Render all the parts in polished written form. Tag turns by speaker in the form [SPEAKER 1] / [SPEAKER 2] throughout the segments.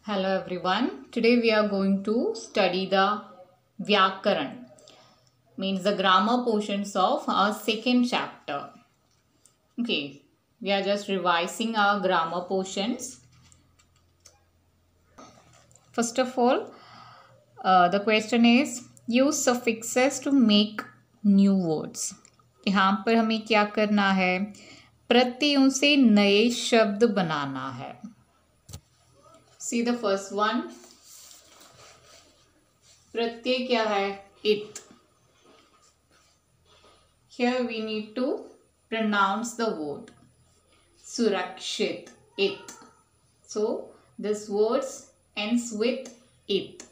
[SPEAKER 1] Hello everyone. Today we are going to study the Vyakaran, means the grammar portions of our second chapter. Okay, we are just revising our grammar portions. First of all, the question is use suffixes to make new words. यहाँ पर हमें क्या करना है? प्रत्ययों से नए शब्द बनाना है. See the first one. प्रत्यय क्या है? It. Here we need to pronounce the word. Surakshit. It. So this word ends with it.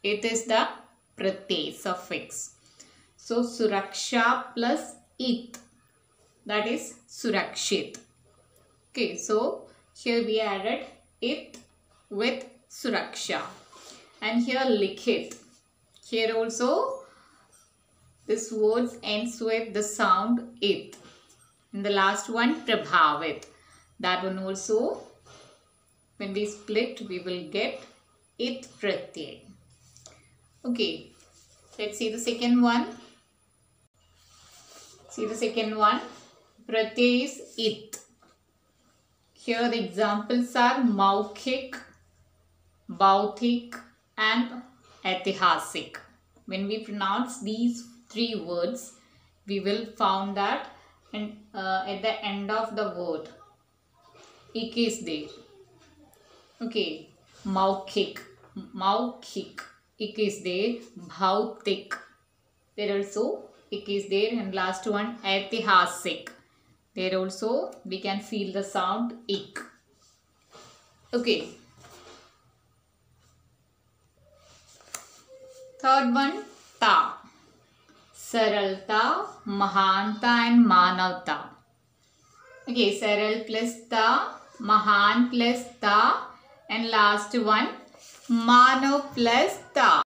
[SPEAKER 1] It is the pratyay suffix. So suraksha plus it. That is surakshit. Okay. So here we added it with suraksha, and here likhit. Here also this word ends with the sound it, and the last one prabhavit. That one also, when we split, we will get it pratyay. Okay, let's see the second one. See the second one. Pratyay is it. Here the examples are maukhik, bauthik and aitihasik. When we pronounce these three words, we will find that at the end of the word, ik is there. Okay, maukhik, ik is there. Bhautik, there also ik is there. And last one, aitihasik. There also we can feel the sound ik. Okay. Third one, ta. Saralta, Mahanta and Manavta. Okay, Saral plus ta, Mahan plus ta, and last one, Manav plus ta.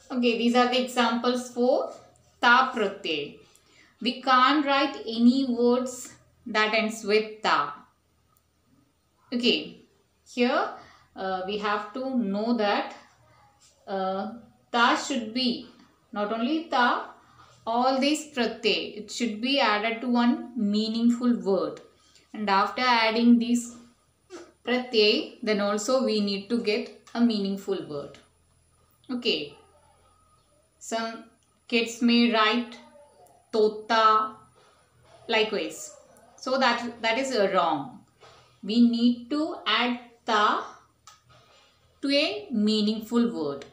[SPEAKER 1] Okay, these are the examples for ta pratyay. We can't write any words that ends with ta. Okay, here we have to know that ta should be, not only ta, all these pratyay, it should be added to one meaningful word. And after adding these pratyay, then also we need to get a meaningful word. Okay, some kids may write tota, likewise. So that is wrong. We need to add ta to a meaningful word.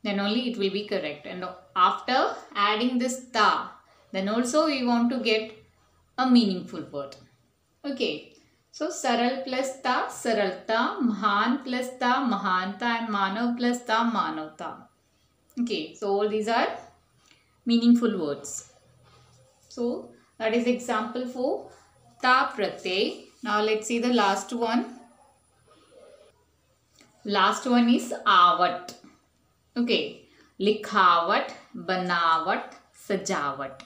[SPEAKER 1] Then only it will be correct. And after adding this ta, then also we want to get a meaningful word. Okay. So saral plus ta, saralta, mahan plus ta, mahanta, and manav plus ta, manavta. Okay. So all these are meaningful words. So that is example for ta pratyay. Now let's see the last one. Last one is avat. Okay. Likhavat, banavat, sajavat.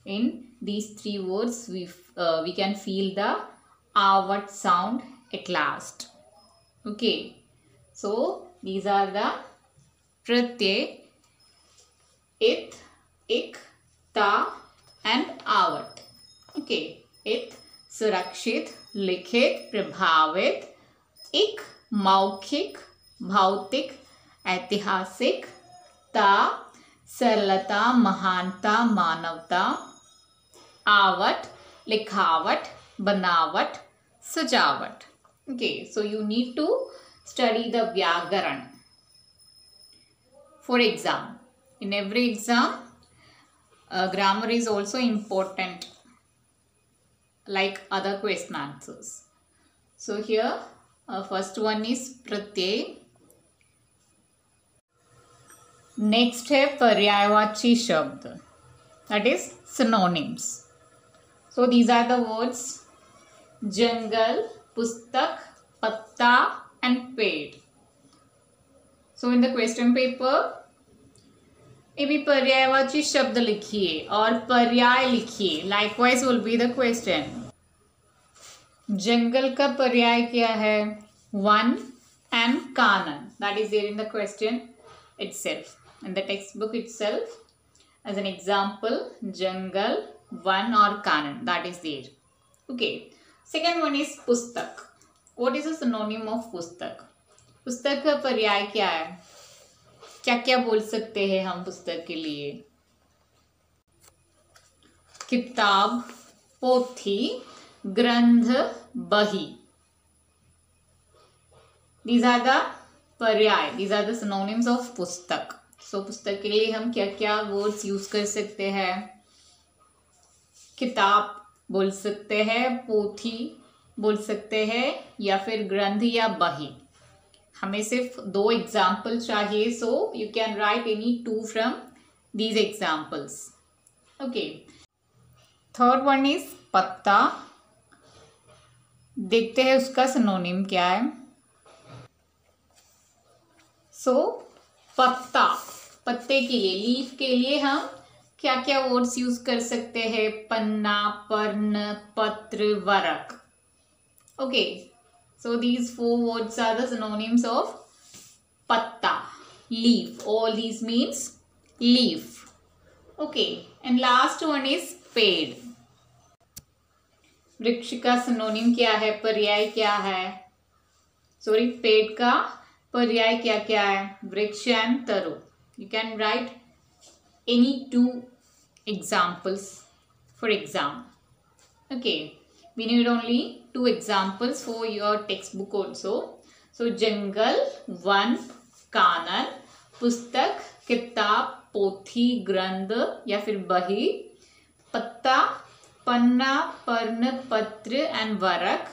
[SPEAKER 1] In these three words we can feel the avat sound at last. Okay. So these are the pratyay, it, ik, ta and avat. Okay. It, surakshit, likhit, prabhavit, ik, maukhik, bhautik, aitihasik, ta, sarlata, mahanta, manavta, avat, likhavat, banavat, sajavat. Okay, so you need to study the Vyakaran for exam. In every exam, grammar is also important, like other question answers. So here first one is pratyay. Next है पर्यायवाची शब्द, that is synonyms. So these are the words jungle, pustak, patta and पेड़. So in the question paper, भी पर्यायवाची शब्द लिखिए और पर्याय लिखिए. Likewise will be the question. जंगल का पर्याय क्या है? one and kanan. That is there in the question itself, in the textbook itself. As an example, jungle, one or kanan, that is there. Okay. Second one is pustak. What is the synonym of pustak? पुस्तक का पर्याय क्या है? क्या क्या बोल सकते हैं हम पुस्तक के लिए? किताब, पोथी, ग्रंथ, बही. These are the पर्याय. These are the synonyms of पुस्तक. So पुस्तक के लिए हम क्या क्या वर्ड्स यूज कर सकते हैं? किताब बोल सकते हैं, पोथी बोल सकते हैं, या फिर ग्रंथ या बही. हमें सिर्फ 2 एग्जाम्पल चाहिए. So you can write any 2 from these examples. Okay. Third one is पत्ता. देखते हैं उसका सिनोनिम क्या है. सो पत्ता, पत्ते के लिए, लीफ के लिए हम क्या क्या वर्ड्स यूज कर सकते हैं? पन्ना, पर्ण, पत्र, वरक. Okay. So these 4 words are the synonyms of patta, leaf. All these means leaf. Okay. And last one is पेड़. वृक्ष का सिनोनिम क्या है? पर्याय क्या है? सॉरी, पेड़ का पर्याय क्या क्या है? वृक्ष एंड तरु. You can write any 2 examples for exam. Okay. We need only 2 examples for your textbook also. So जंगल, वन, कानन, पुस्तक, किताब, पोथी, ग्रंथ या फिर बही, पत्ता, पन्ना, पर्ण, पत्र एंड वरक,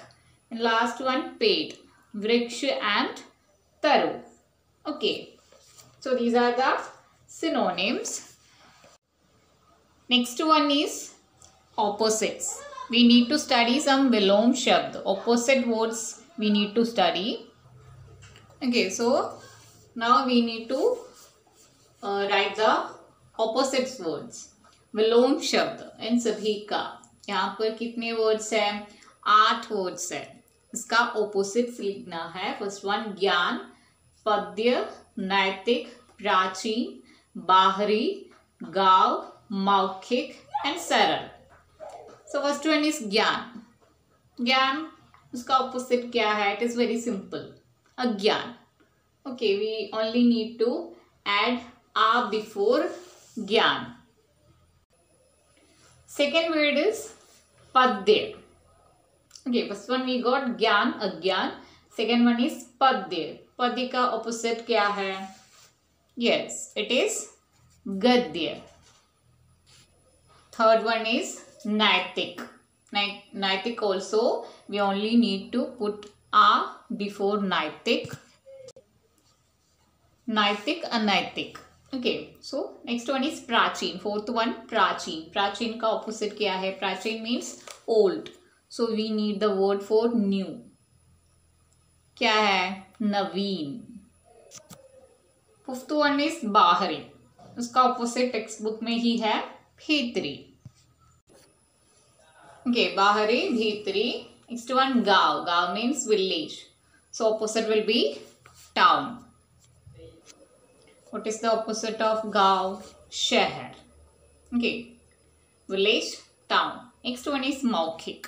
[SPEAKER 1] and last one पेड़, वृक्ष and तरु. Okay. So these are the synonyms. Next one is opposites. We need to study some Vilom Shabd. Opposite words we need to study. Okay, so now we need to write the opposite words. Vilom Shabd इन सभी का. यहाँ पर कितने words हैं? 8 words हैं. इसका opposites लिखना है. First one ज्ञान, पद्य, नैतिक, प्राचीन, बाहरी, गाव, मौखिक and सरल. So first one is ज्ञान. ज्ञान, उसका opposite क्या है? It is very simple. अज्ञान. Okay, we only need to add a before ज्ञान. Second word is पद्य. Okay, first one we got ज्ञान, अज्ञान. Second one is पद्य. पद्य का opposite क्या है? Yes, it is गद्य. Third one is नैतिक. नैतिक also we only need to put a before नैतिक. नैतिक, अनैतिक. Okay, so next one is प्राचीन. Fourth one प्राचीन. प्राचीन का opposite क्या है? प्राचीन means old. So we need the word for new. क्या है? नवीन. Fifth one is बाहरी. उसका opposite textbook में ही है भीतरी. Okay, बाहरी, भीतरी. Next one गांव. गांव means village. So opposite will be town. What is the opposite of गांव? शहर. Okay, village, town. Next one is मौखिक.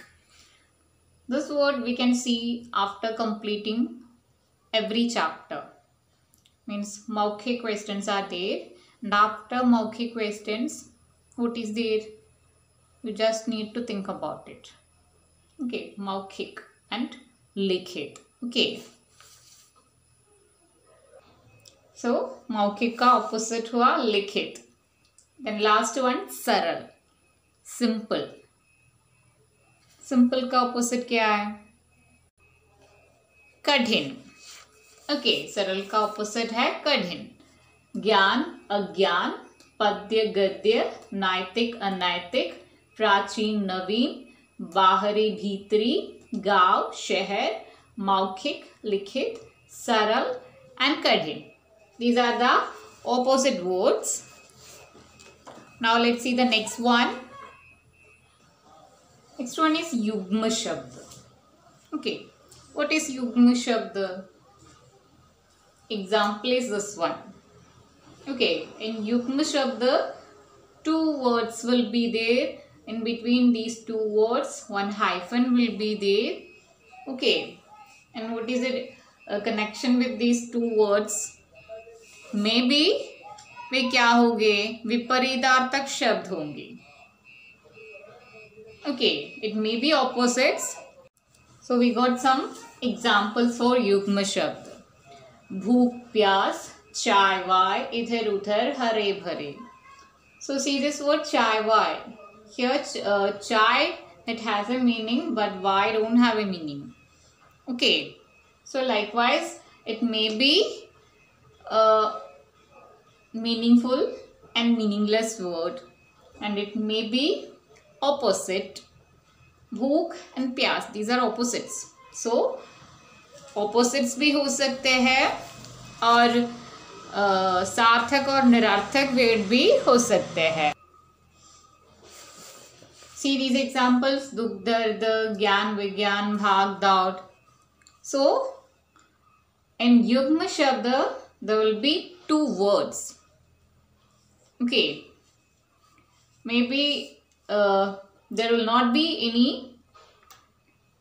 [SPEAKER 1] This word we can see after completing every chapter. Means मौखिक questions are there. And after मौखिक questions, what is there? You just need to think about it. Okay, मौखिक and लिखित. Okay. So मौखिक का opposite हुआ लिखित. Then last one सरल. Simple. Simple का opposite क्या है? कठिन. Okay, सरल का opposite है कठिन. ज्ञान, अज्ञान, पद्य, गद्य, नैतिक, अनैतिक, प्राचीन, नवीन, बाहरी, भीतरी, गांव, शहर, मौखिक, लिखित, सरल and कठिन. These are the opposite words. Now let's see the next one. Next one is युग्म शब्द. Okay, What is Yugma Shabd? Example is this one. Okay, in Yugma Shabd, two words will be there. In between these two words, one hyphen will be there. Okay, and what is it? A connection with these two words? Maybe वे क्या होंगे? विपरीतार्थक शब्द होंगे. Okay, it may be opposites. So we got some examples for युग्म शब्द. भूख प्यास, चाय वाय, इधर उधर हरे भरे. So see this word chai why. Here chai, it has a meaning, but why don't have a meaning. Okay. So likewise, it may be a meaningful and meaningless word, and it may be opposite. Bhook and pyas, these are opposites. So opposites भी हो सकते हैं और सार्थक और निरार्थक wait भी हो सकते हैं. See these examples, दुख दर्द, ज्ञान विज्ञान, भाग दौड़. So in युग्म शब्द there will be two words. Okay, maybe there will not be any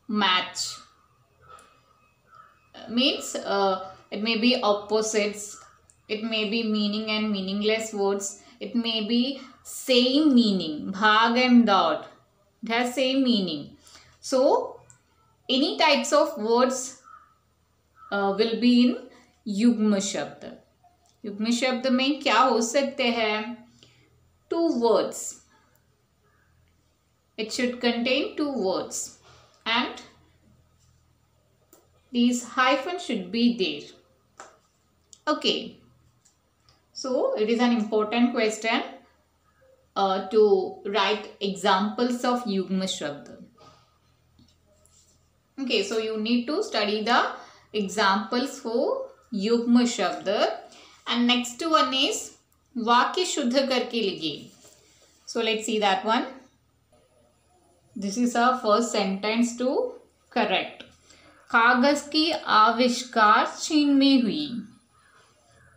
[SPEAKER 1] match. Means it may be opposites. It may be meaning and meaningless words. It may be same meaning. Bhag and daud. It has same meaning. So, any types of words will be in युग्म शब्द. युग्म शब्द में क्या हो सकते हैं? Two words. It should contain two words. And these hyphens should be there. Okay. So, it is an important question to write examples of Yugma Shabd. Okay, so you need to study the examples for Yugma Shabd. And next one is Vakya Shuddha Karke Lighe. So, let's see that one. This is our first sentence to correct. कागज की आविष्कार चीन में हुई.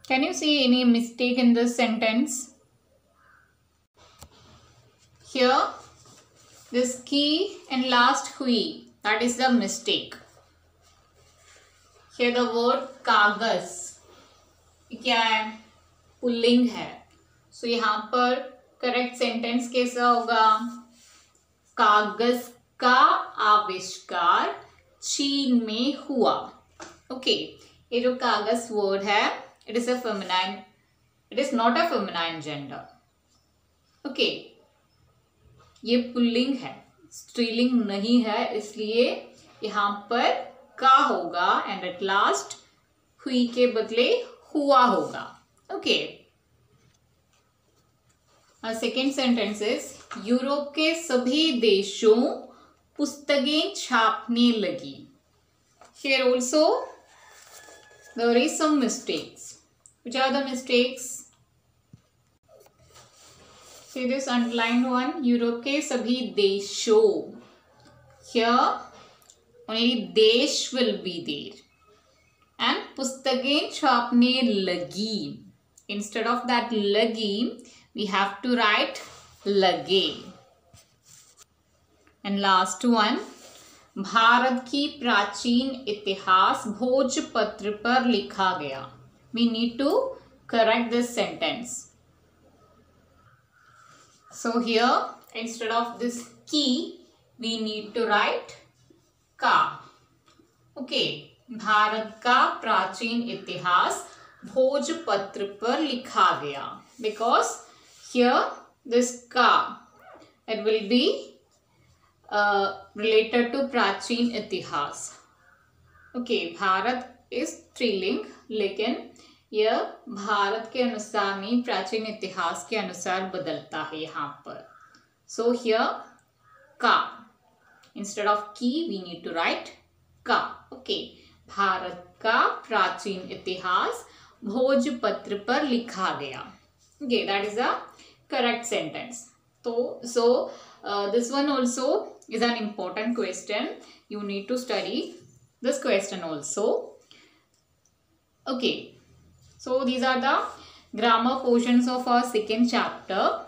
[SPEAKER 1] Can you see any mistake in this sentence? Here, this key and last hui, that is the mistake. Here the word कागज, क्या है? Pulling है. So यहाँ पर correct sentence कैसा होगा? कागज का आविष्कार चीन में हुआ. Okay, ये जो कागज word है, it is a feminine. It is not a feminine gender. Okay, ये पुल्लिंग है, स्त्रीलिंग नहीं है, इसलिए यहाँ पर का होगा and at last हुई के बदले हुआ होगा. Okay. Our second sentence is Europe के सभी देशों पुस्तकें छापने लगी. Here also there is some mistakes. Which are the mistakes? See this underlined one. Europe के सभी देशों. Here only देश will be there. And पुस्तकें छापने लगी. Instead of that लगी, we have to write लगे. And last one, भारत की प्राचीन इतिहास भोजपत्र पर लिखा गया. We need to correct this sentence. So here, instead of this की, we need to write का. Okay, भारत का प्राचीन इतिहास भोजपत्र पर लिखा गया. Because here, this का, it will be related to प्राचीन इतिहास. Okay, भारत is स्त्रीलिंग, लेकिन यह भारत के अनुसार नहीं, प्राचीन इतिहास के अनुसार बदलता है यहाँ पर. So here का, instead of की we need to write का. Okay, भारत का प्राचीन इतिहास भोजपत्र पर लिखा गया. Okay, that is a correct sentence. So this one also is an important question. You need to study this question also. Okay, so these are the grammar portions of our second chapter.